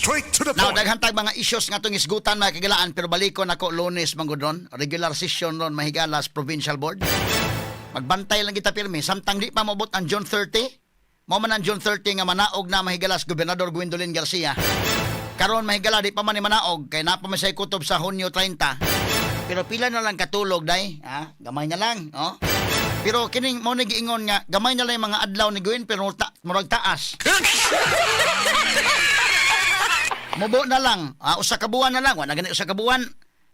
Straight to the Now, point. daghantag mga issues nga itong isgutan mga kagilaan, pero balikon ako Lunes manggudron, regular session ron mahigalas provincial board. Magbantay lang kita pirmi, samtang di pa mabot ang June 30, mo man ang June 30 nga manaog na mahigalas Gobernador Gwendolyn Garcia. Karon mahigala di pa man ni manaog, kay napamasay kutob sa Hunyo 30. Pero pila na lang katulog, day, ha? Gamay na lang, oh. Pero kining mo nagiingon nga, gamay na lang yung mga adlaw ni Gwen, pero murag taas. Mubo na lang, usa ka buwan na lang, wala gani usa ka buwan.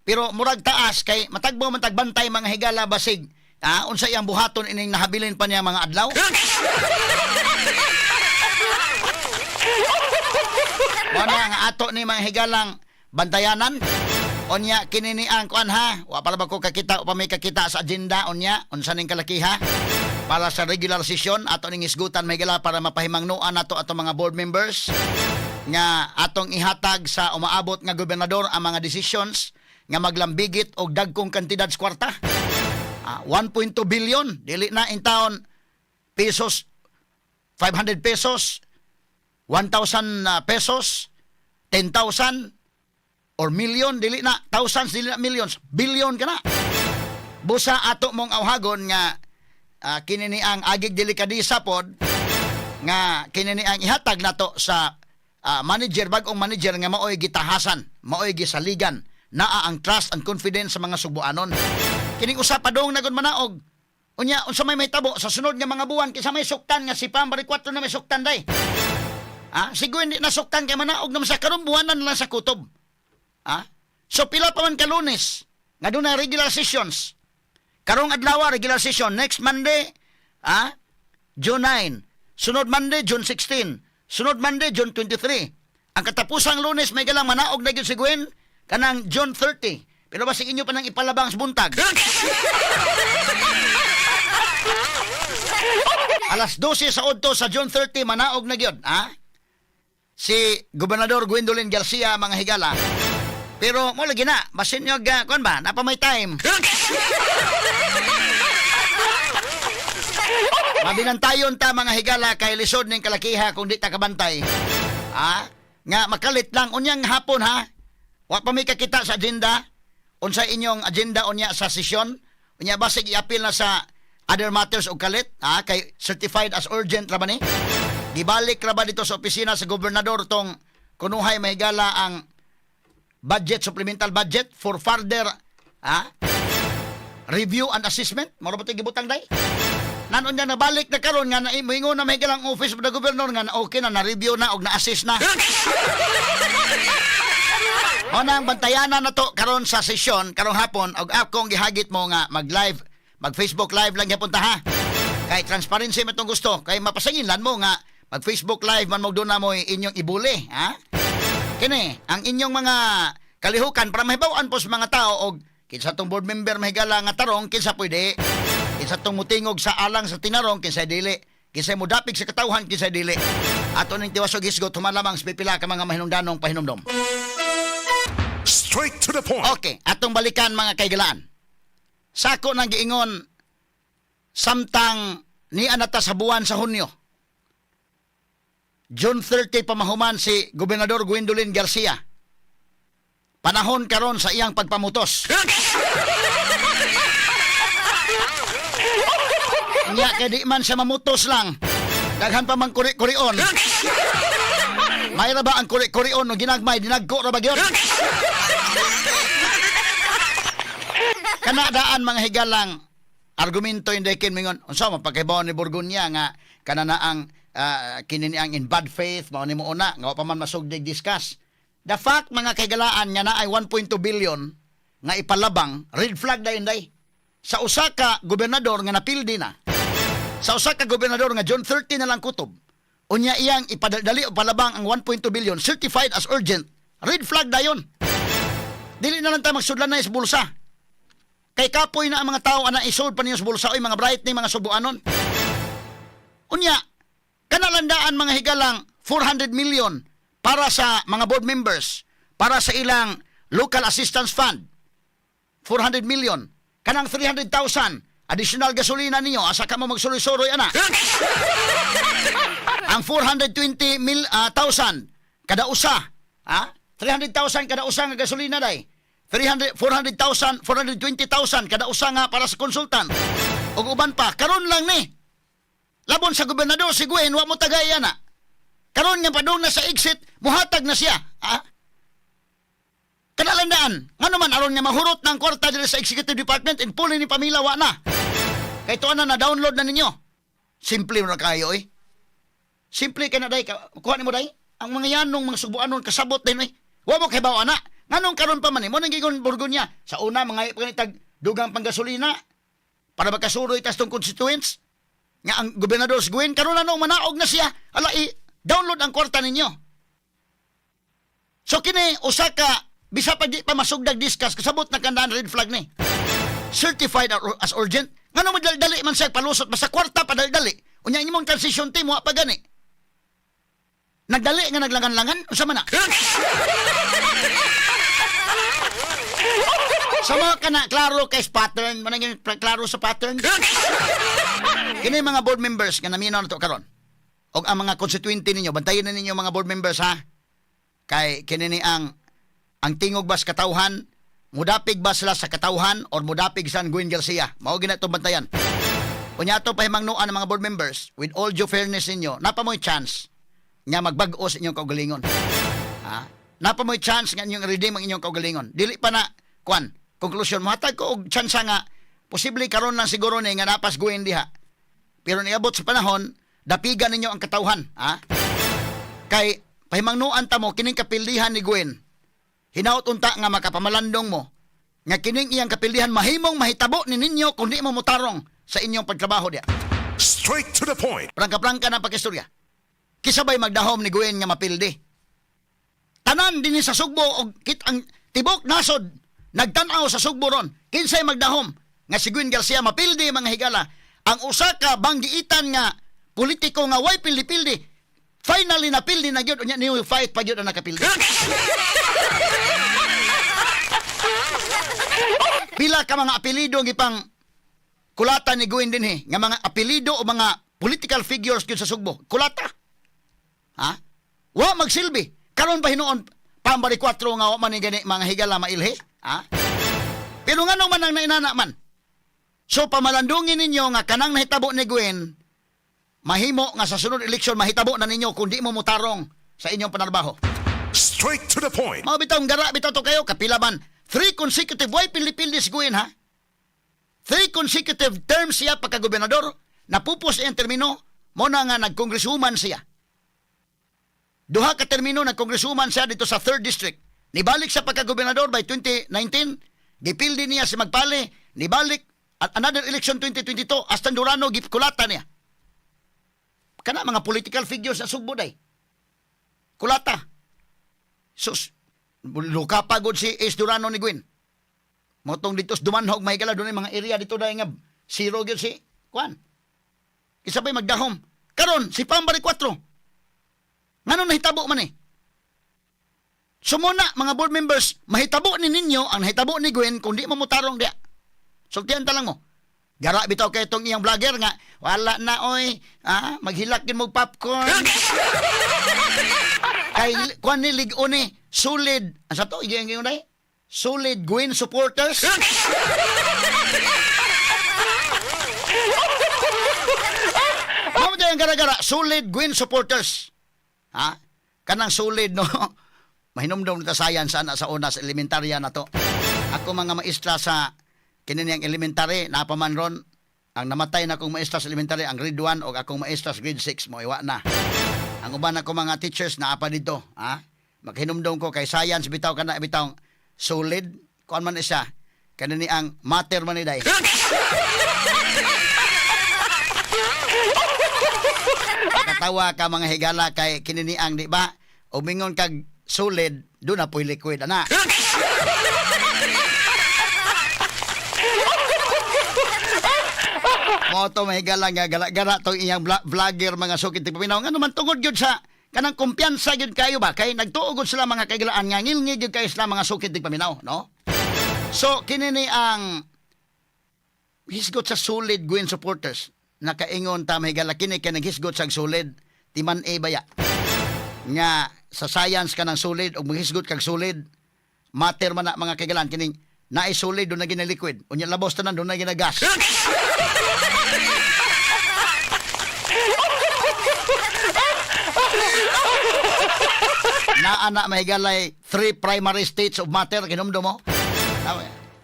Pero murag taas kay matagbo man tagbantay mga higala basig. Unsa iyang buhaton ining nahabilin pa niya mga adlaw? Wala nga ato ni mga higalang bantayanan. Onya kinini ang kuan ha. Wa para ba ko kakita o pa may kakita sa agenda onya unsa ning kalakiha para sa regular session ato ning isgutan may gala para mapahimangnuan nato ato mga board members nga atong ihatag sa umaabot nga gobernador ang mga decisions nga maglambigit og dagkong kantidad sa kwarta. 1.2 billion dili na in taon pesos, 500 pesos, 1,000 pesos, 10,000 or million dili na, thousands dili na millions, billion ka na. Busa ato mong awhagon nga kinini ang agig delikadisa pod nga kinini ang ihatag nato sa manager, bagong manager nga maoy gitahasan, maoy gisaligan, naa ang trust and confidence sa mga subuanon. Kining usapadong nagod manaog. Unya, unsa may tabo sa sunod nga mga buwan kinsa may suktan nga si Pam bari 4 na may suktan day. Siguro hindi nasuktan kay manaog naman sa karong buwanan lang sa kutob. So pila pa man ka Lunes nga doon na regular sessions. Karong adlaw regular session, next Monday, June 9. Sunod Monday, June 16. Sunod Monday, June 23. Ang katapusang Lunes may galang manaog na gyud si Gwen kanang June 30. Pero basig inyo pa nang ipalabang sa buntag. Alas 12 sa odto sa June 30 manaog na gyud, si Gobernador Gwendolyn Garcia mga higala. Pero mo lagi na, basin nyo kuan ba, napa may time. Mabinantayon ta mga higala kay lisod ning kalakiha kung di ta kabantay. Nga makalit lang unyang hapon ha. Wa pa may kakita sa agenda. Unsa inyong agenda unya sa sesyon? Unya basig i-appeal na sa other matters og kalit, kay certified as urgent ra ba ni? Gibalik ra ba dito sa opisina sa gobernador tong kunuhay mahigala ang budget, supplemental budget for further review and assessment? Mao ba gibutang day? Nanon niya nabalik na karon nga moingon na mahigalang office of the governor nga okay na review na og na-assess na. O nang bantayanan na to karon sa sesyon karong hapon og akong gihagit mo nga mag-live, mag-Facebook live lang gyapon ta ha. Kay transparency man tong gusto, kay mapasanginlan mo nga mag-Facebook live man mo doon na mo inyong ibuli, Kini ang inyong mga kalihukan para mahibaw-an po sa mga tao og kinsa tong board member mahigala nga tarong kinsa pwede, kinsa tong mutingog sa alang sa tinarong kinsa dili, kinsa mo dapig sa katawhan kinsa dili. Ato ning tiwasog hisgot human lamang sa pipila ka mga mahinungdanong pahinumdom. Straight to the point. Okay, atong balikan mga kaigalaan. Sako nang giingon samtang ni anata sa buwan sa Hunyo. June 30 pamahuman si Gobernador Gwendolyn Garcia. Panahon karon sa iyang pagpamutos. Nya kay di man siya mamutos lang. Daghan pa man kuri-kurion. May ra ba ang kuri-kurion no ginagmay dinagko ra ba gyud? Kanadaan mga higalang argumento hindi kinmingon unsa man pagkaibaw ni Borgonya nga kanana ang kinini ang in bad faith mao nimo una nga pa man masugdig discuss. The fact mga kaigalaan nga na ay 1.2 billion nga ipalabang red flag na inday sa usa ka gobernador nga napildi na. Sa usa ka gobernador nga June 30 na lang kutob. Unya iyang ipadali o palabang ang 1.2 billion certified as urgent. Red flag dayon. Dili na lang ta magsudlan na sa bulsa. Kay kapoy na ang mga tao ana isod pa niyo sa bulsa oy mga bright ni mga subuanon. Unya, kanalandaan mga higalang 400 million para sa mga board members, para sa ilang local assistance fund. 400 million. Kanang 300,000 additional gasolina ninyo asa ka mo magsuloy-suroy ana. Ang 420,000 kada usa Ha? 300,000 kada usa nga gasolina day. 400,000, 420,000 kada usa nga para sa konsultan. Ug uban pa, karon lang ni. Labon sa gobernador si Gwen, wa mo tagaya na. Karon nga padung na sa exit, muhatag na siya. Ha? Kanalandaan, nga naman aron nga mahurot ng kwarta diri sa executive department in puli ni Pamila wa na. Kay tuwa na download na ninyo. Simple mo na kayo eh. Simple ka na day, kuha ni mo day. Ang mga yanong mga subuanon kasabot din eh. Wa mo kay bawa na. Nganong karon pa man eh, mo nang gigon Burgonya. Sa una mga panitag dugang panggasolina para makasuroy tas tong constituents. Nga ang gobernador si Gwen karon na manaog na siya. Ala download ang kwarta ninyo. So kini usa ka bisa pa di pa masugdag discuss kasabot na kandaan red flag ni. Certified as urgent. Ngano mo dali man siya palusot basta kwarta pa dali. Unya imong transition team wa pa gani. Nagdali nga naglangan-langan unsa man na? Sama ka na klaro kay pattern, manang klaro sa pattern. Kini mga board members nga naminaw na to karon. Og ang mga constituente ninyo, bantayan na ninyo mga board members ha. Kay kini ni ang tingog ba sa katawhan, mudapig ba sila sa katawhan or mudapig sa Gwen Garcia? Mao gina to bantayan. Unya to pahimangnuan ng mga board members, with all due fairness ninyo, napa mo'y chance nga magbag-o sa inyong kaugalingon. Ha? Napa mo'y chance nga inyong redeem ang inyong kaugalingon. Dili pa na kwan, konklusyon mo hatag ko og chance nga posible karon lang siguro ni nga napas Gwen diha. Pero niabot sa panahon, dapigan ninyo ang katawhan, ha? Kay pahimangnuan ta mo kining kapildihan ni Gwen. Hinaut unta nga makapamalandong mo nga kining iyang kapildihan mahimong mahitabo ni ninyo kung di mo mutarong sa inyong pagtrabaho diha. Straight to the point. Prangka-prangka na pagkistorya. Kisabay magdahom ni Gwen nga mapildi. Tanan din sa Sugbo og kit ang tibok nasod nagtan-aw sa Sugbo ron. Kinsay magdahom nga si Gwen Garcia mapildi mga higala. Ang usa ka banggiitan nga politiko nga way pildi-pildi. Finally napildi na gyud unya new fight pa gyud ang nakapildi. Pila ka mga apelyido gipang kulata ni Gwen dinhi nga mga apelyido o mga political figures gyud sa Sugbo. Kulata. Ha? Wa magsilbi. Karon pa hinuon pambari 4 nga wa man ni gani mga higala mailhi. Ha? Pero ngano man ang nainana man. So pamalandungin ninyo nga kanang nahitabo ni Gwen, mahimo nga sa sunod eleksyon mahitabo na ninyo kung di mo mutarong sa inyong panarbaho. Straight to the point. Mga bitaw gara bitaw to kayo kapila man 3 consecutive way pili-pili si Gwen ha. 3 consecutive terms siya pagka-gobernador, napupos iyang termino, mo na nga nag-congresswoman siya. Duha ka termino nag-congresswoman siya dito sa 3rd District. Nibalik sa pagka-gobernador by 2019, gipildi niya si Magpale, nibalik at another election 2022, hasta Durano, gipkulata niya. Kana mga political figures sa Sugbo day. Kulata. Sus, luka pagod si Ace Durano ni Gwen. Motong dito sa Dumanhog, mahigala doon yung mga area dito dahil nga zero yun si Kwan. Isabay magdahom. Karon si Pambari 4. Ngano nahitabo man eh? Sumuna, mga board members, mahitabo ni ninyo ang nahitabo ni Gwen kung di mo mutarong diya. Sultihan talang mo. Gara bitaw kay itong iyang vlogger nga, wala na oy, maghilakin mo popcorn. Kay Kwan ni Ligo ni, solid, asa to, iyang iyong day? Solid Gwen supporters. Ano mo yung gara-gara? Solid Gwen supporters. Ha? Kanang solid, no? Mahinumdum nito science sana sa una sa elementarya na to. Ako mga maestra sa kininiyang elementary, napaman ron, ang namatay na akong maestra sa elementary, ang grade 1 o akong maestra sa grade 6, mo iwa na. Ang uban ako mga teachers na apa dito, ha? Maghinumdum ko kay science, bitaw ka na, bitaw solid, kuan man isa, kanini ang mater man iday. Katawa ka mga higala kay kinini ang di ba? Umingon kag solid, doon na po'y liquid, ana. Mo to mahigala nga gara-gara tong iyang vlogger mga sukit paminaw nga naman tungod gyud sa kanang kumpiyansa gyud kayo ba kay nagtuo sila mga kaigalaan nga ngilngi gyud kayo sila mga sukit paminaw, no? So kinini ang hisgot sa solid Gwen supporters nakaingon ta mahigala kini kay naghisgot sa solid timan baya. nga sa science ka ng sulid o maghisgot kag sulid, matter man na mga kagalan kining naay sulid doon na gina liquid. Unya labos tanan doon na gina gas. Naa na mahigalay 3 primary states of matter kinumdo mo.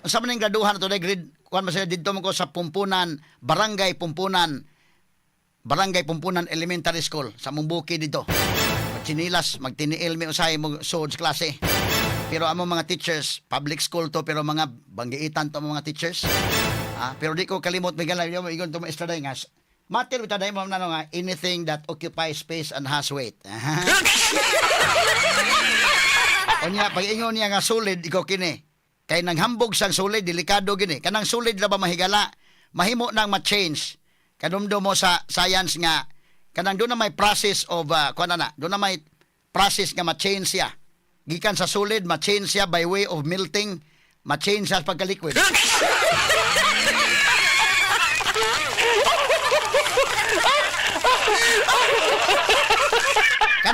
Unsa man ning graduhan to grade kuan masaya didto mo ko sa Pumpunan, Barangay Pumpunan Elementary School sa Mumbuki dito. Chinilas, magtiniil mi usay mo sod klase. Pero amo mga teachers, public school to pero mga banggiitan to mga teachers. Pero di ko kalimot mi galay mo igon to mo estuday nga. Matter utaday mo nano nga anything that occupies space and has weight. Onya pag ingon niya nga solid ikaw kini. Kay nang hambog sang solid delikado gini. Kanang solid ra ba mahigala? Mahimo nang ma-change. Kanumdo mo sa science nga kanang doon na may process of doon na may process nga ma-change siya. Gikan sa solid, ma-change siya by way of melting, ma-change siya pagka-liquid.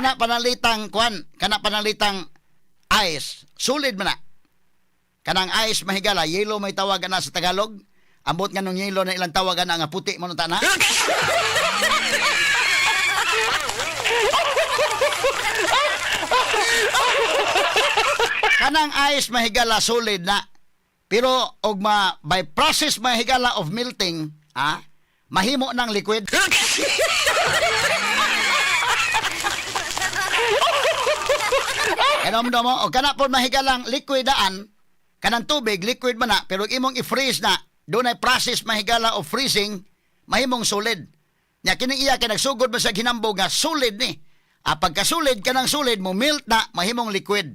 kana panalitang ice, solid man na. Kanang ice mahigala, yellow may tawagan na sa Tagalog. Ambot nga nung yellow na ilang tawagan na nga puti mo na. Kanang ice mahigala solid na. Pero by process mahigala of melting, mahimo ng liquid. Kanomdo mo, o kana po mahigalang liquidaan, kanang tubig, liquid man na, pero imong i-freeze na, doon ay process mahigala of freezing, mahimong solid. Nya kining iya kay nagsugod man sa ginambog nga solid ni. Pagka-solid kanang solid mo melt na mahimong liquid.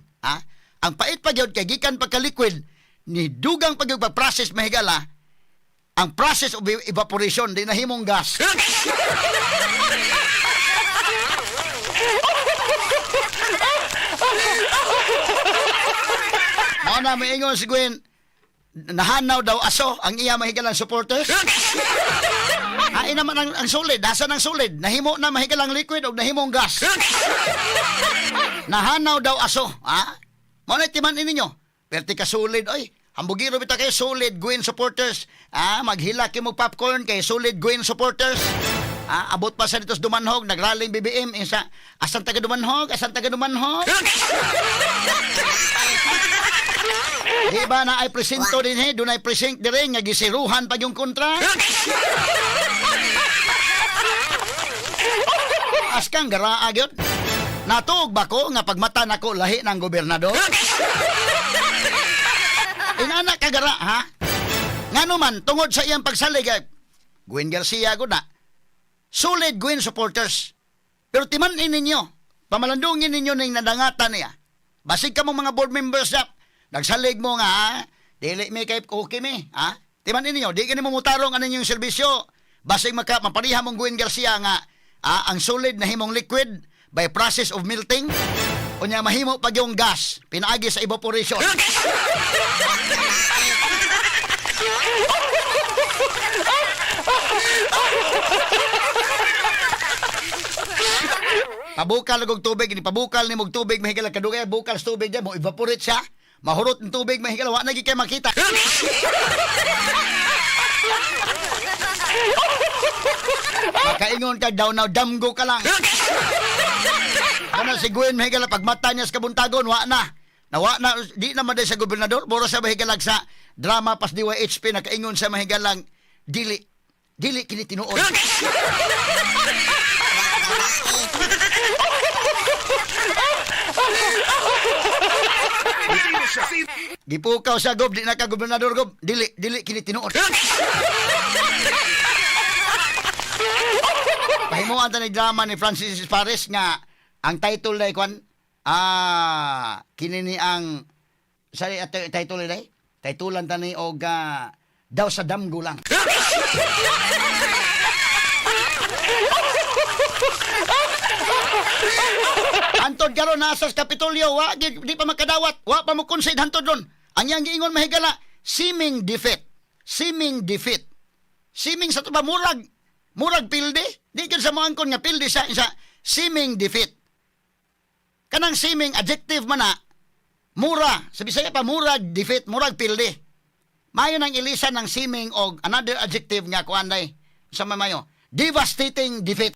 Ang pait pa gyud kay gikan pagka-liquid ni dugang pag process mahigala, ang process of evaporation di nahimong gas. Mao na miingon si Gwen, nahanaw daw aso ang iya mahigalang supporters. Naman ang solid, dasan ang solid. Nahimo na mahigalang liquid o nahimong gas. Nahanaw daw aso. Mao na timan ninyo. Perti ka solid, oy. Hambugiro bita kay solid Gwen supporters. Maghila kay mo popcorn kay solid Gwen supporters. Abot pa sa dito sa Dumanhog, nagraling BBM isa. Asan taga Dumanhog? Di ba na ay presento din doon ay present din nga gisiruhan pa yung kontra. Askang garaa gyud. Natuog ba ko nga pagmata nako lahi ng gobernador? Inana ka gara ha? Ngano man tungod sa iyang pagsalig Gwen Garcia gud na. Solid Gwen supporters. Pero timan-in ninyo, pamalandungin ninyo ning nadangatan niya. Basig ka mong mga board members na nagsalig mo nga, dili may kay okay mi, timan-in ninyo, di ka mo mutarong ano yung serbisyo. Basig mapariha mong Gwen Garcia nga, ang solid na himong liquid by process of melting, unya mahimo pag yung gas, pinaagi sa evaporation. Pabukal og tubig, ni pabukal ni mog tubig mahigala kadugay bukal sa tubig mo evaporate siya. Mahurot ng tubig mahigala wa na gid kay makita. Makaingon ka daw na damgo ka lang. Ano si Gwen mahigala pagmata niya sa kabuntagon wa na. Nawa na di na maday sa gobernador, boro sa mahigalag sa drama pas DYHP nakaingon sa mahigalang dili kini tinuod. Gipukaw sa gob, di na ka gobernador gob. Dili kini tinuod. Pahimuan ta ni drama ni Francis Pares nga ang title day kwan kini ni ang title day. Titulan ta ni og daw sa damgo lang. Antod karon nasa Kapitolyo, di pa makadawat, wa pa mo concede hantod ron. Ang yang giingon mahigala, seeming defeat. Seeming sa tuba murag pilde. Di gyud sa moangkon nga pilde sa seeming defeat. kanang siming adjective man na mura, sa Bisaya pa mura defeat, murag pildi. Mayo nang ilisan ng siming og another adjective nga kuan day. Sa mayo, devastating defeat.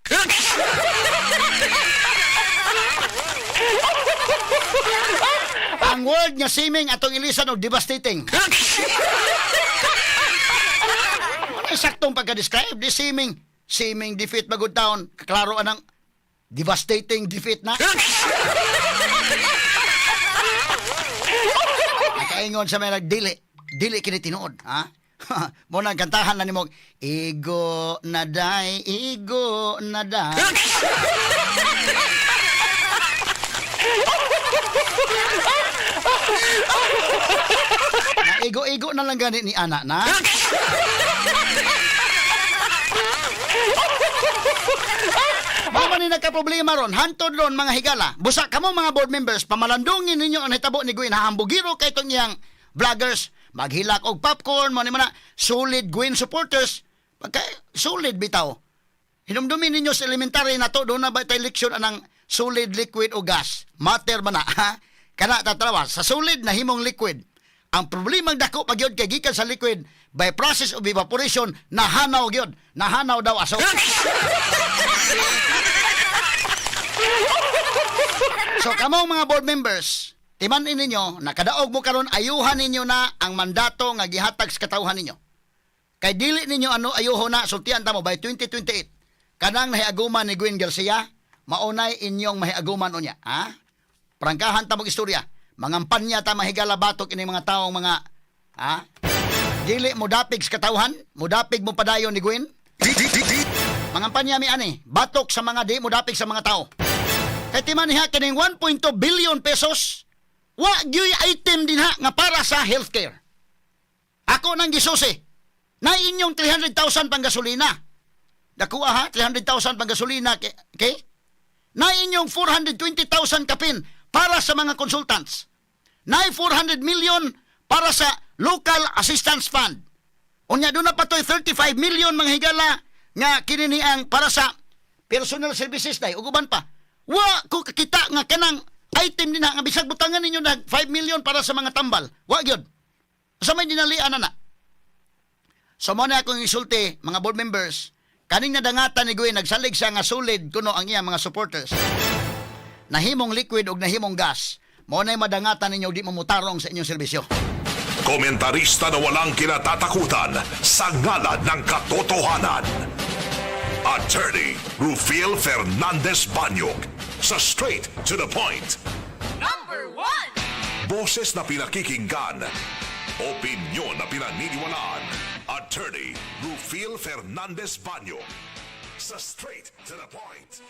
Ang word nga siming atong ilisan og devastating. Ano saktong pagka-describe di siming? Siming defeat bagud taon. Klaro anang devastating defeat na. Nakaingon sa may nagdili. Dili kini tinuod, ha? Mo nang kantahan na nimo, igo na day, igo na day. Igo-igo na lang gani ni anak na. Mama ni nagka-problema ron, hantod ron mga higala. Busa kamo mga board members, pamalandungin ninyo ang hitabo ni Gwen. Hahambugiro kay itong iyang vloggers. Maghilak og popcorn, mo ni mana solid Gwen supporters. Pagka solid bitaw. Hinumdumin ninyo sa elementary na to, doon na ba tayo leksyon anang solid, liquid o gas? Matter man na, ha? Kana tatrawa, sa solid na himong liquid. Ang problemang dako pag yun kay gikan sa liquid, by process of evaporation, nahanaw yun. Nahanaw daw aso. So, kamong mga board members, timanin ninyo, nakadaog mo karon ayuhan ninyo na ang mandato nga gihatag sa katawhan ninyo. Kay dili ninyo ano ayuho na, sultian ta mo by 2028. Kanang nahiaguman ni Gwen Garcia, maunay inyong mahiaguman unya. Ha? Prangkahan ta mong istorya. Mangampanya ta mahigala batok ini mga taong mga, ha? Dili mo dapig sa katawhan, mo dapig mo padayon ni Gwen. Mangampanya mi ani, batok sa mga di mo dapig sa mga tao. Kay timan niya kining 1.2 billion pesos, wa gyoy item din ha nga para sa healthcare. Ako nang gisusi, na inyong 300,000 pang gasolina. Dakuha ha, 300,000 pang gasolina, okay? Na inyong 420,000 kapin para sa mga consultants. Na 400 million para sa local assistance fund. Unya doon na patoy 35 million mga higala nga kininiang para sa personal services day. Uguban pa. Wa ko kakita nga kanang item din nga bisag butangan ninyo na 5 million para sa mga tambal. Wa gyud. Sa may dinalian na. So mo na akong isulti mga board members, kaning nadangatan ni Gwen nagsalig siya nga solid kuno ang iyang mga supporters. Nahimong liquid ug nahimong gas. Mo na madangatan ninyo di mamutarong sa inyong serbisyo. Komentarista na walang kinatatakutan sa ngalan ng katotohanan. Attorney Rufil Fernandez Banyog sa Straight to the Point. Number 1! Boses na pinakikinggan, opinyon na pinaniniwalaan. Attorney Rufil Fernandez Banyog sa Straight to the Point.